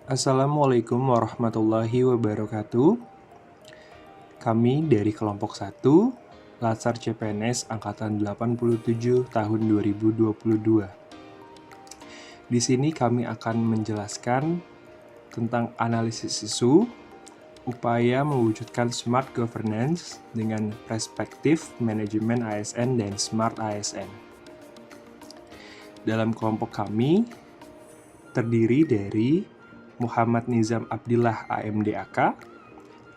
Assalamualaikum warahmatullahi wabarakatuh. Kami dari kelompok 1, Latsar CPNS Angkatan 87 tahun 2022. Di sini kami akan menjelaskan tentang analisis isu, upaya mewujudkan smart governance dengan perspektif manajemen ASN dan smart ASN. Dalam kelompok kami terdiri dari Muhammad Nizam Abdillah AMDAK,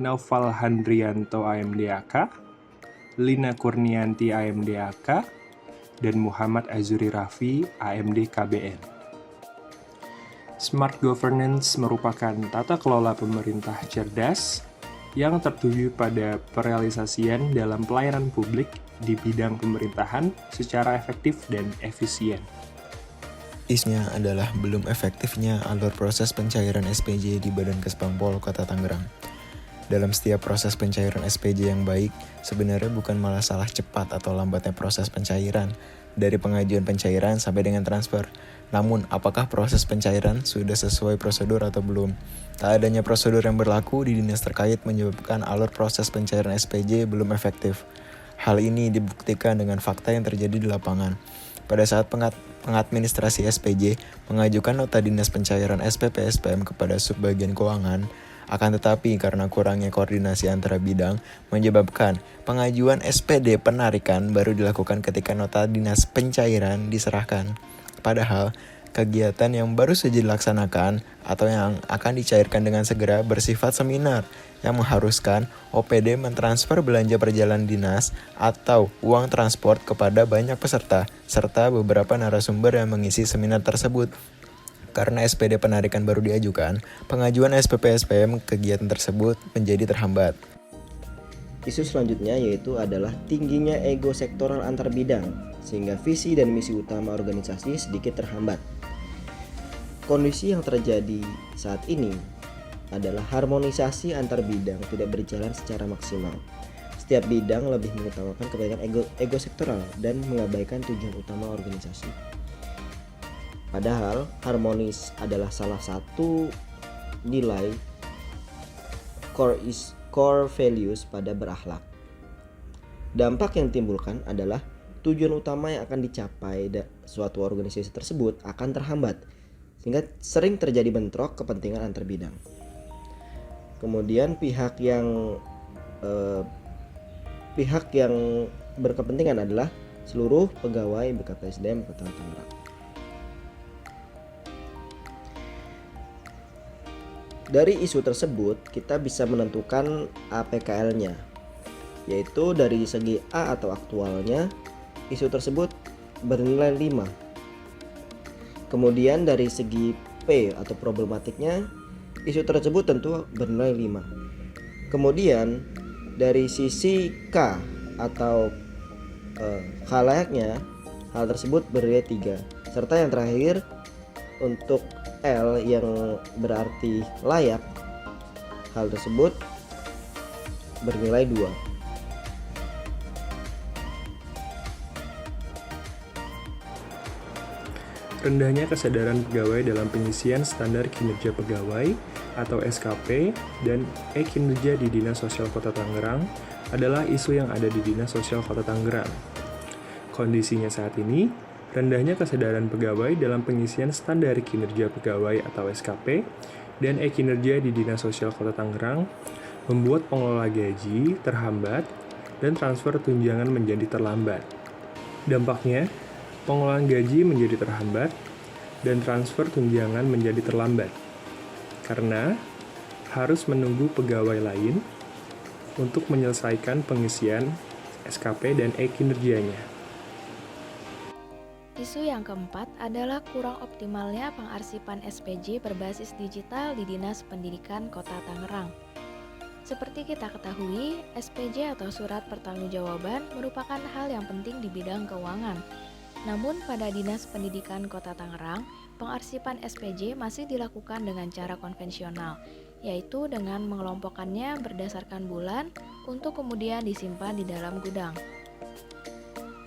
Naufal Handrianto AMDAK, Lina Kurnianti AMDAK, dan Muhammad Azuri Raffi AMD KBN. Smart governance merupakan tata kelola pemerintah cerdas yang tertuju pada perealisasian dalam pelayanan publik di bidang pemerintahan secara efektif dan efisien. Isunya adalah belum efektifnya alur proses pencairan SPJ di Badan Kesbangpol Kota Tangerang. Dalam setiap proses pencairan SPJ yang baik, sebenarnya bukan malah salah cepat atau lambatnya proses pencairan, dari pengajuan pencairan sampai dengan transfer. Namun, apakah proses pencairan sudah sesuai prosedur atau belum? Tak adanya prosedur yang berlaku di dinas terkait menyebabkan alur proses pencairan SPJ belum efektif. Hal ini dibuktikan dengan fakta yang terjadi di lapangan. Pada saat pengadministrasi SPJ mengajukan nota dinas pencairan SPP-SPM kepada Subbagian Keuangan, akan tetapi karena kurangnya koordinasi antara bidang menyebabkan pengajuan SPD penarikan baru dilakukan ketika nota dinas pencairan diserahkan. Padahal kegiatan yang baru saja dilaksanakan atau yang akan dicairkan dengan segera bersifat seminar yang mengharuskan OPD mentransfer belanja perjalanan dinas atau uang transport kepada banyak peserta serta beberapa narasumber yang mengisi seminar tersebut. Karena SPD penarikan baru diajukan, pengajuan SPP-SPM kegiatan tersebut menjadi terhambat. Isu selanjutnya yaitu adalah tingginya ego sektoral antar bidang, sehingga visi dan misi utama organisasi sedikit terhambat. Kondisi yang terjadi saat ini adalah harmonisasi antar bidang tidak berjalan secara maksimal. Setiap bidang lebih mengutamakan kepentingan ego sektoral dan mengabaikan tujuan utama organisasi. Padahal harmonis adalah salah satu nilai core values pada berakhlak. Dampak yang ditimbulkan adalah tujuan utama yang akan dicapai suatu organisasi tersebut akan terhambat, sehingga sering terjadi bentrok kepentingan antar bidang. Kemudian pihak yang berkepentingan adalah seluruh pegawai BKPSDM Kota Tangerang. Dari isu tersebut kita bisa menentukan APKL-nya, yaitu dari segi A atau aktualnya isu tersebut bernilai 5. Kemudian dari segi P atau problematiknya isu tersebut tentu bernilai 5. Kemudian dari sisi K atau khalayaknya hal tersebut bernilai 3. Serta yang terakhir untuk L yang berarti layak, hal tersebut bernilai 2. Rendahnya kesadaran pegawai dalam pengisian standar kinerja pegawai atau SKP dan kinerja di Dinas Sosial Kota Tangerang adalah isu yang ada di Dinas Sosial Kota Tangerang. Kondisinya saat ini, rendahnya kesadaran pegawai dalam pengisian standar kinerja pegawai atau SKP dan kinerja di Dinas Sosial Kota Tangerang membuat pengelola gaji terhambat dan transfer tunjangan menjadi terlambat. Dampaknya, pengelolaan gaji menjadi terhambat dan transfer tunjangan menjadi terlambat karena harus menunggu pegawai lain untuk menyelesaikan pengisian SKP dan kinerjanya. Isu yang keempat adalah kurang optimalnya pengarsipan SPJ berbasis digital di Dinas Pendidikan Kota Tangerang. Seperti kita ketahui, SPJ atau Surat Pertanggungjawaban merupakan hal yang penting di bidang keuangan. Namun pada Dinas Pendidikan Kota Tangerang, pengarsipan SPJ masih dilakukan dengan cara konvensional, yaitu dengan mengelompokkannya berdasarkan bulan untuk kemudian disimpan di dalam gudang.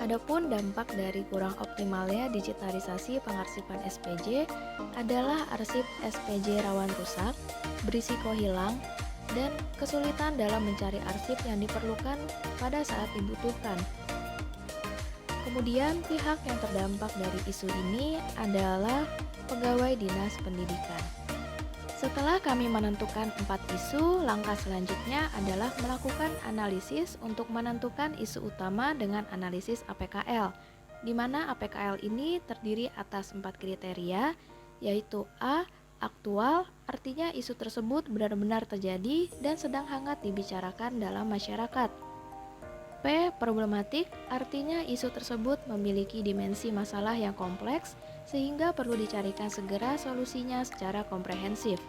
Adapun dampak dari kurang optimalnya digitalisasi pengarsipan SPJ adalah arsip SPJ rawan rusak, berisiko hilang, dan kesulitan dalam mencari arsip yang diperlukan pada saat dibutuhkan. Kemudian pihak yang terdampak dari isu ini adalah pegawai dinas pendidikan. Setelah kami menentukan 4 isu, langkah selanjutnya adalah melakukan analisis untuk menentukan isu utama dengan analisis APKL, di mana APKL ini terdiri atas 4 kriteria, yaitu A. Aktual, artinya isu tersebut benar-benar terjadi dan sedang hangat dibicarakan dalam masyarakat. P. Problematik, artinya isu tersebut memiliki dimensi masalah yang kompleks sehingga perlu dicarikan segera solusinya secara komprehensif.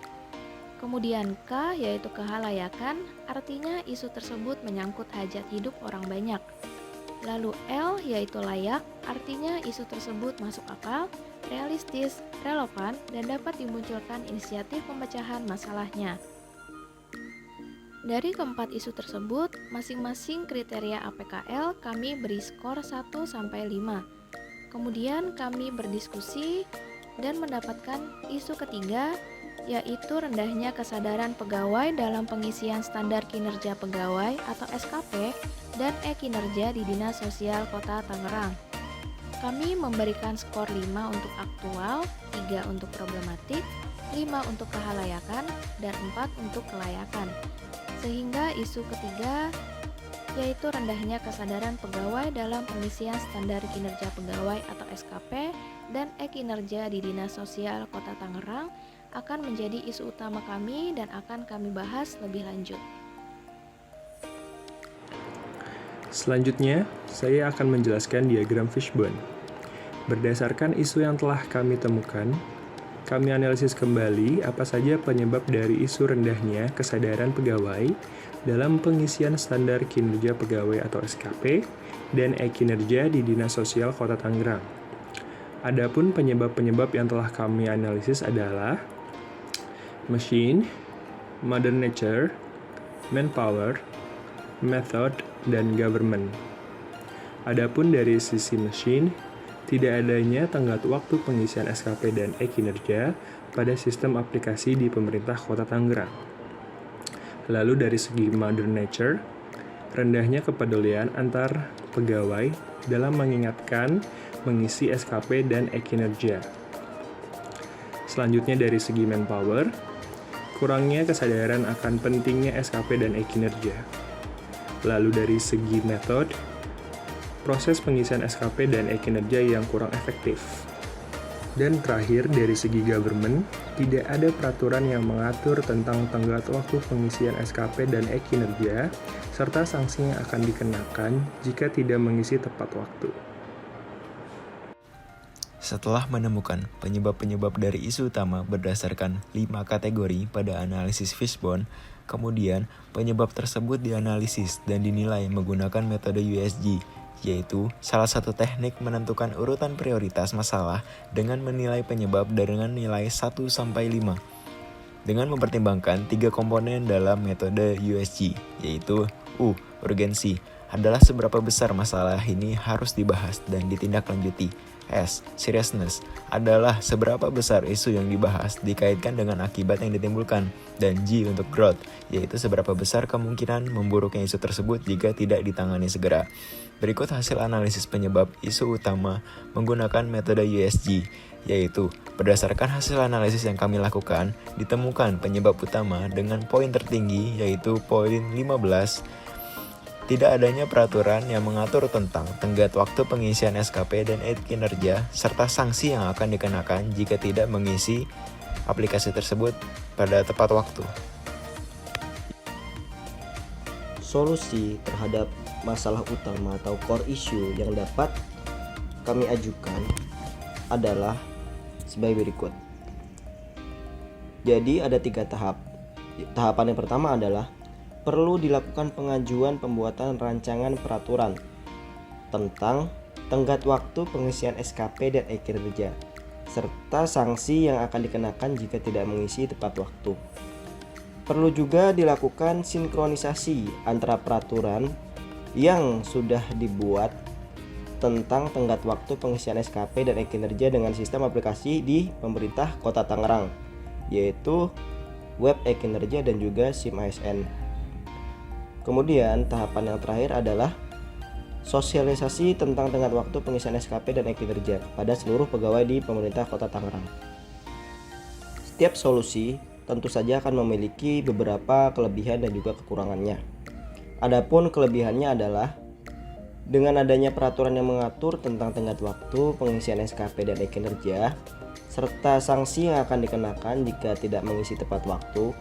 Kemudian K, yaitu kehalayakan, artinya isu tersebut menyangkut hajat hidup orang banyak. Lalu L, yaitu layak, artinya isu tersebut masuk akal, realistis, relevan, dan dapat dimunculkan inisiatif pemecahan masalahnya. Dari keempat isu tersebut, masing-masing kriteria APKL kami beri skor 1-5. Kemudian kami berdiskusi dan mendapatkan isu ketiga, yaitu rendahnya kesadaran pegawai dalam pengisian standar kinerja pegawai atau SKP dan e-kinerja di Dinas Sosial Kota Tangerang. Kami memberikan skor 5 untuk aktual, 3 untuk problematik, 5 untuk kehalayakan, dan 4 untuk kelayakan. Sehingga isu ketiga yaitu rendahnya kesadaran pegawai dalam pengisian standar kinerja pegawai atau SKP dan e-kinerja di Dinas Sosial Kota Tangerang akan menjadi isu utama kami dan akan kami bahas lebih lanjut. Selanjutnya, saya akan menjelaskan diagram fishbone. Berdasarkan isu yang telah kami temukan, kami analisis kembali apa saja penyebab dari isu rendahnya kesadaran pegawai dalam pengisian standar kinerja pegawai atau SKP dan e-kinerja di Dinas Sosial Kota Tangerang. Adapun penyebab-penyebab yang telah kami analisis adalah machine, modern nature, manpower, method, dan government. Adapun dari sisi machine, tidak adanya tenggat waktu pengisian SKP dan e-kinerja pada sistem aplikasi di pemerintah Kota Tangerang. Lalu dari segi modern nature, rendahnya kepedulian antar pegawai dalam mengingatkan mengisi SKP dan e-kinerja. Selanjutnya dari segi manpower, kurangnya kesadaran akan pentingnya SKP dan e-kinerja. Lalu dari segi method, proses pengisian SKP dan e-kinerja yang kurang efektif. Dan terakhir, dari segi government, tidak ada peraturan yang mengatur tentang tenggat waktu pengisian SKP dan e-kinerja, serta sanksi yang akan dikenakan jika tidak mengisi tepat waktu. Setelah menemukan penyebab-penyebab dari isu utama berdasarkan 5 kategori pada analisis fishbone, kemudian penyebab tersebut dianalisis dan dinilai menggunakan metode USG, yaitu salah satu teknik menentukan urutan prioritas masalah dengan menilai penyebab dengan nilai 1-5. Dengan mempertimbangkan 3 komponen dalam metode USG, yaitu U. Urgensi, adalah seberapa besar masalah ini harus dibahas dan ditindaklanjuti. S. Seriousness, adalah seberapa besar isu yang dibahas dikaitkan dengan akibat yang ditimbulkan. Dan G untuk growth, yaitu seberapa besar kemungkinan memburuknya isu tersebut jika tidak ditangani segera. Berikut hasil analisis penyebab isu utama menggunakan metode USG, yaitu berdasarkan hasil analisis yang kami lakukan, ditemukan penyebab utama dengan poin tertinggi yaitu poin 15. Tidak adanya peraturan yang mengatur tentang tenggat waktu pengisian SKP dan e-kinerja, serta sanksi yang akan dikenakan jika tidak mengisi aplikasi tersebut pada tepat waktu. Solusi terhadap masalah utama atau core issue yang dapat kami ajukan adalah sebagai berikut. Jadi ada 3 tahap. Tahapan yang pertama adalah perlu dilakukan pengajuan pembuatan rancangan peraturan tentang tenggat waktu pengisian SKP dan e-kinerja, serta sanksi yang akan dikenakan jika tidak mengisi tepat waktu. Perlu juga dilakukan sinkronisasi antara peraturan yang sudah dibuat tentang tenggat waktu pengisian SKP dan e-kinerja dengan sistem aplikasi di pemerintah Kota Tangerang, yaitu web e-kinerja dan juga SIM ASN. Kemudian tahapan yang terakhir adalah sosialisasi tentang tenggat waktu pengisian SKP dan e-kinerja pada seluruh pegawai di pemerintah Kota Tangerang. Setiap solusi tentu saja akan memiliki beberapa kelebihan dan juga kekurangannya. Adapun kelebihannya adalah dengan adanya peraturan yang mengatur tentang tenggat waktu pengisian SKP dan e-kinerja serta sanksi yang akan dikenakan jika tidak mengisi tepat waktu,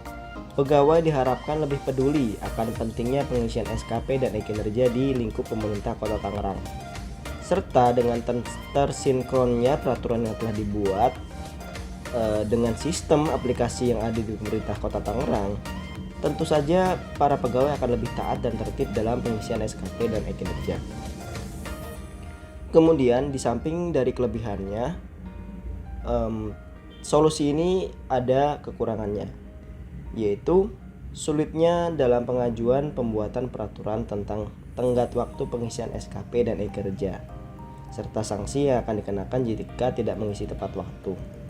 pegawai diharapkan lebih peduli akan pentingnya pengisian SKP dan e-kinerja di lingkup pemerintah Kota Tangerang. Serta dengan tersinkronnya peraturan yang telah dibuat dengan sistem aplikasi yang ada di pemerintah Kota Tangerang, tentu saja para pegawai akan lebih taat dan tertib dalam pengisian SKP dan e-kinerja. Kemudian di samping dari kelebihannya, solusi ini ada kekurangannya, yaitu sulitnya dalam pengajuan pembuatan peraturan tentang tenggat waktu pengisian SKP dan e-kinerja, serta sanksi yang akan dikenakan jika tidak mengisi tepat waktu.